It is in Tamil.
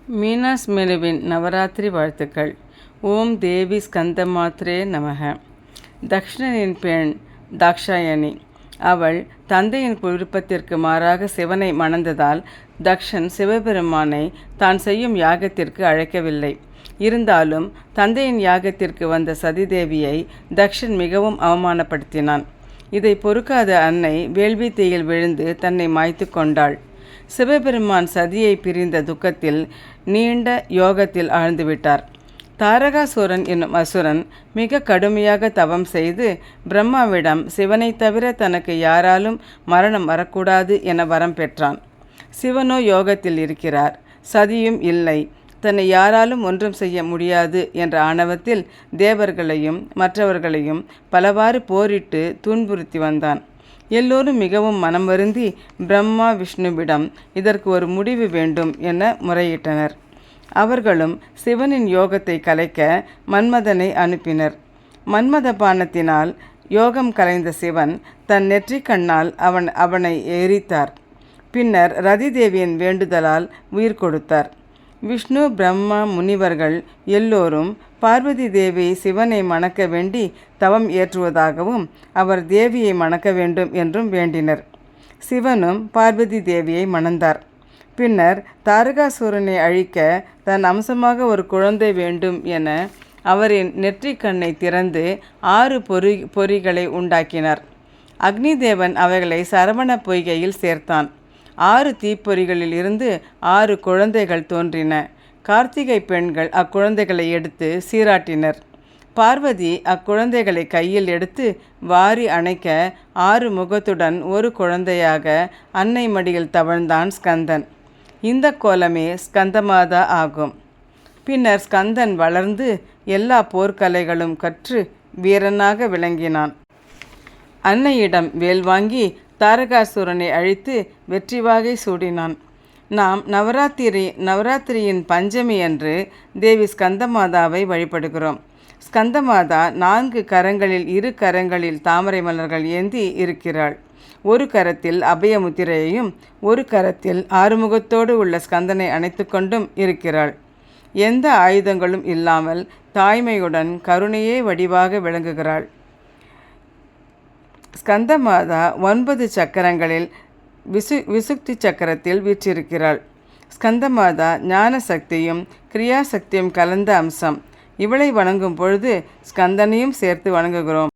மீனாஸ் மெனுவின் நவராத்திரி வாழ்த்துக்கள். ஓம் தேவி ஸ்கந்தமாத்ரே நமக. தக்ஷனின் பெண் தாக்ஷாயணி. அவள் தந்தையின் விருப்பத்திற்கு மாறாக சிவனை மணந்ததால் தக்ஷன் சிவபெருமானை தான் செய்யும் யாகத்திற்கு அழைக்கவில்லை. இருந்தாலும் தந்தையின் யாகத்திற்கு வந்த சதிதேவியை தக்ஷன் மிகவும் அவமானப்படுத்தினான். இதை பொறுக்காத அன்னை வேள்வி தீயில் விழுந்து தன்னை மாய்த்து கொண்டாள். சிவபெருமான் சதியை பிரிந்த துக்கத்தில் நீண்ட யோகத்தில் ஆழ்ந்துவிட்டார். தாரகாசுரன் என்னும் அசுரன் மிக கடுமையாக தவம் செய்து பிரம்மாவிடம் சிவனை தவிர தனக்கு யாராலும் மரணம் வரக்கூடாது என வரம் பெற்றான். சிவனோ யோகத்தில் இருக்கிறார், சதியும் இல்லை, தன்னை யாராலும் ஒன்றும் செய்ய முடியாது என்ற ஆணவத்தில் தேவர்களையும் மற்றவர்களையும் பலவாறு போரிட்டு துன்புறுத்தி வந்தான். எல்லோரும் மிகவும் மனம் வருந்தி பிரம்மா விஷ்ணுவிடம் இதற்கு ஒரு முடிவு வேண்டும் என முறையிட்டனர். அவர்களும் சிவனின் யோகத்தை கலைக்க மன்மதனை அனுப்பினர். மன்மத பானத்தினால் யோகம் கலைந்த சிவன் தன் நெற்றிக் கண்ணால் அவனை எரித்தார். பின்னர் ரதிதேவியின் வேண்டுதலால் உயிர் கொடுத்தார். விஷ்ணு பிரம்மா முனிவர்கள் எல்லோரும் பார்வதி தேவி சிவனை மணக்க வேண்டி தவம் ஏற்றுவதாகவும் அவர் தேவியை மணக்க வேண்டும் என்றும் வேண்டினர். சிவனும் பார்வதி தேவியை மணந்தார். பின்னர் தாரகாசுரனை அழிக்க தன் அம்சமாக ஒரு குழந்தை வேண்டும் என அவரின் நெற்றிக் கண்ணை திறந்து 6 பொறிகளை உண்டாக்கினார். அக்னி தேவன் அவைகளை சரவண பொய்கையில் சேர்த்தான். 6 தீப்பொறிகளில் இருந்து 6 குழந்தைகள் தோன்றின. கார்த்திகை பெண்கள் அக்குழந்தைகளை எடுத்து சீராட்டினர். பார்வதி அக்குழந்தைகளை கையில் எடுத்து வாரி அணைக்க 6 முகத்துடன் ஒரு குழந்தையாக அன்னை மடியில் தவழ்ந்தான் ஸ்கந்தன். இந்த கோலமே ஸ்கந்தமாதா ஆகும். பின்னர் ஸ்கந்தன் வளர்ந்து எல்லா போர்க்கலைகளும் கற்று வீரனாக விளங்கினான். அன்னையிடம் வேல் வாங்கி தாரகாசுரனை அழித்து வெற்றி வாகை சூடினான். நாம் நவராத்திரியின் பஞ்சமி அன்று தேவி ஸ்கந்தமாதாவை வழிபடுகிறோம். ஸ்கந்தமாதா 4 கரங்களில் 2 கரங்களில் தாமரை மலர்கள் ஏந்தி இருக்கிறாள். ஒரு கரத்தில் அபயமுத்திரையையும் ஒரு கரத்தில் ஆறுமுகத்தோடு உள்ள ஸ்கந்தனை அணைத்து கொண்டும் இருக்கிறாள். எந்த ஆயுதங்களும் இல்லாமல் தாய்மையுடன் கருணையே வடிவாக விளங்குகிறாள். ஸ்கந்தமாதா 9 சக்கரங்களில் விசுக்தி சக்கரத்தில் வீற்றிருக்கிறாள். ஸ்கந்தமாதா ஞான சக்தியும் கிரியாசக்தியும் கலந்த அம்சம். இவளை வணங்கும் பொழுது ஸ்கந்தனையும் சேர்த்து வணங்குகிறோம்.